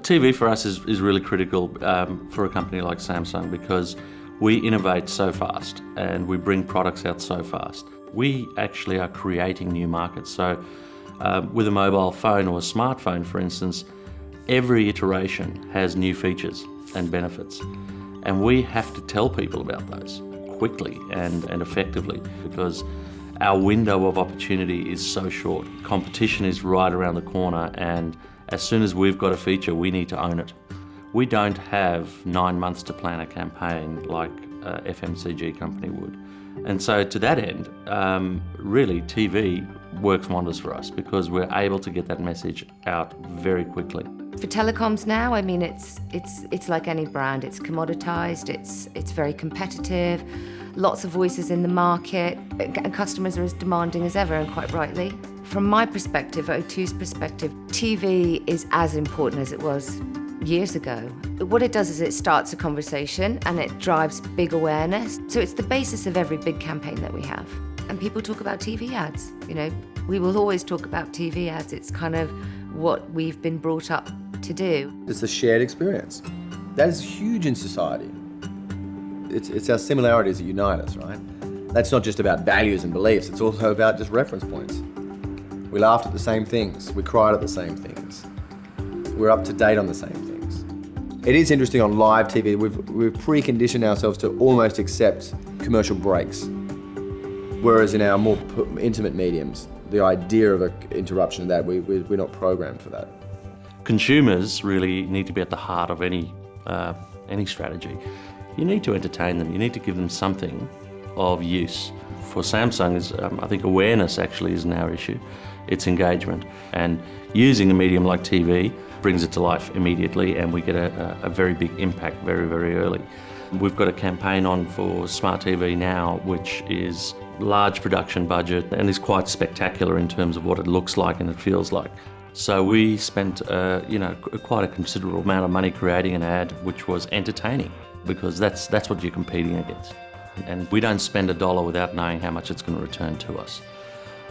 TV for us is really critical for a company like Samsung because we innovate so fast and we bring products out so fast. We actually are creating new markets. So with a mobile phone or a smartphone, for instance, every iteration has new features and benefits. And we have to tell people about those quickly and effectively because our window of opportunity is so short. Competition is right around the corner, and as soon as we've got a feature, we need to own it. We don't have 9 months to plan a campaign like a FMCG company would. And so to that end, really TV works wonders for us because we're able to get that message out very quickly. For telecoms now, I mean, it's like any brand. It's commoditized, it's very competitive, lots of voices in the market, and customers are as demanding as ever, and quite rightly. From my perspective, O2's perspective, TV is as important as it was years ago. What it does is it starts a conversation and it drives big awareness. So it's the basis of every big campaign that we have. And people talk about TV ads, you know. We will always talk about TV ads. It's kind of what we've been brought up to do. It's a shared experience. That is huge in society. It's our similarities that unite us, right? That's not just about values and beliefs, it's also about just reference points. We laughed at the same things, we cried at the same things. We're up to date on the same things. It is interesting on live TV, we've preconditioned ourselves to almost accept commercial breaks. Whereas in our more intimate mediums, the idea of an interruption of that, we're not programmed for that. Consumers really need to be at the heart of any strategy. You need to entertain them, you need to give them something of use. For Samsung, I think awareness actually isn't our issue, it's engagement. And using a medium like TV brings it to life immediately and we get a very big impact very, very early. We've got a campaign on for Smart TV now, which is large production budget and is quite spectacular in terms of what it looks like and it feels like. So we spent quite a considerable amount of money creating an ad which was entertaining because that's what you're competing against. And we don't spend $1 without knowing how much it's going to return to us.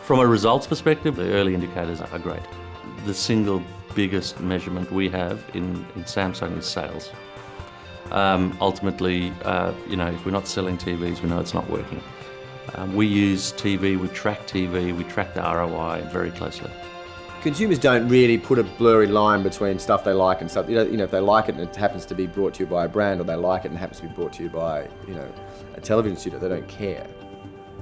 From a results perspective, the early indicators are great. The single biggest measurement we have in Samsung is sales. Ultimately, if we're not selling TVs, we know it's not working. We use TV, we track TV, we track the ROI very closely. Consumers don't really put a blurry line between stuff they like and stuff. If they like it and it happens to be brought to you by a brand, or they like it and it happens to be brought to you by, a television studio, they don't care.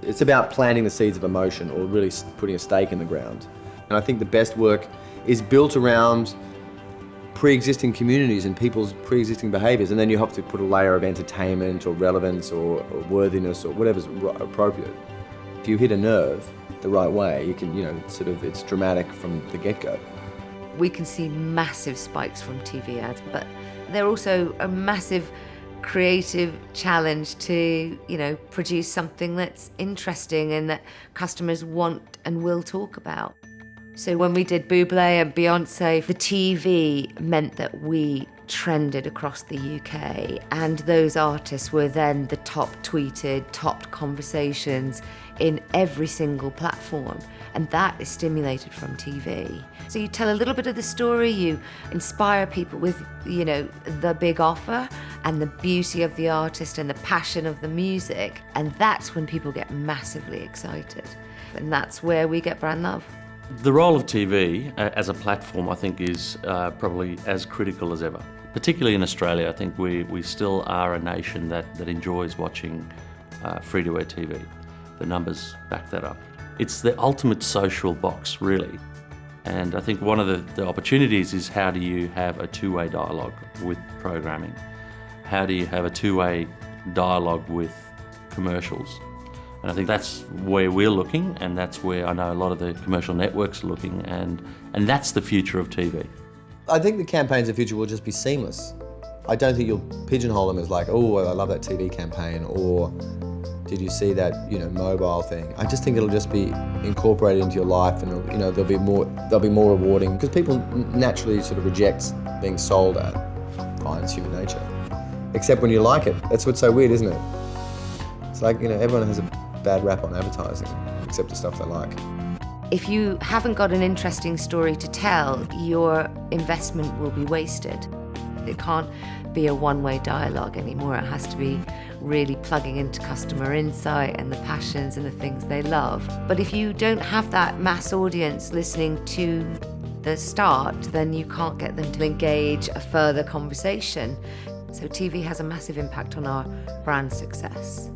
It's about planting the seeds of emotion or really putting a stake in the ground. And I think the best work is built around pre-existing communities and people's pre-existing behaviours, and then you have to put a layer of entertainment or relevance or worthiness or whatever's appropriate. If you hit a nerve the right way, you can, it's dramatic from the get-go. We can see massive spikes from TV ads, but they're also a massive creative challenge to, produce something that's interesting and that customers want and will talk about. So when we did Bublé and Beyonce, the TV meant that we trended across the UK, and those artists were then the top tweeted, top conversations in every single platform, and that is stimulated from TV. So you tell a little bit of the story, you inspire people with, the big offer and the beauty of the artist and the passion of the music, and that's when people get massively excited, and that's where we get brand love. The role of TV as a platform, I think, is probably as critical as ever. Particularly in Australia, I think we still are a nation that enjoys watching free-to-air TV. The numbers back that up. It's the ultimate social box, really. And I think one of the opportunities is how do you have a two-way dialogue with programming? How do you have a two-way dialogue with commercials? And I think that's where we're looking, and that's where I know a lot of the commercial networks are looking, and that's the future of TV. I think the campaigns of the future will just be seamless. I don't think you'll pigeonhole them as like, oh, I love that TV campaign, or did you see that, mobile thing? I just think it'll just be incorporated into your life, and they'll be more rewarding, because people naturally sort of reject being sold at. Fine, it's human nature. Except when you like it. That's what's so weird, isn't it? It's like, everyone has a bad rap on advertising, except the stuff they like. If you haven't got an interesting story to tell, your investment will be wasted. It can't be a one-way dialogue anymore. It has to be really plugging into customer insight and the passions and the things they love. But if you don't have that mass audience listening to the start, then you can't get them to engage a further conversation. So TV has a massive impact on our brand success.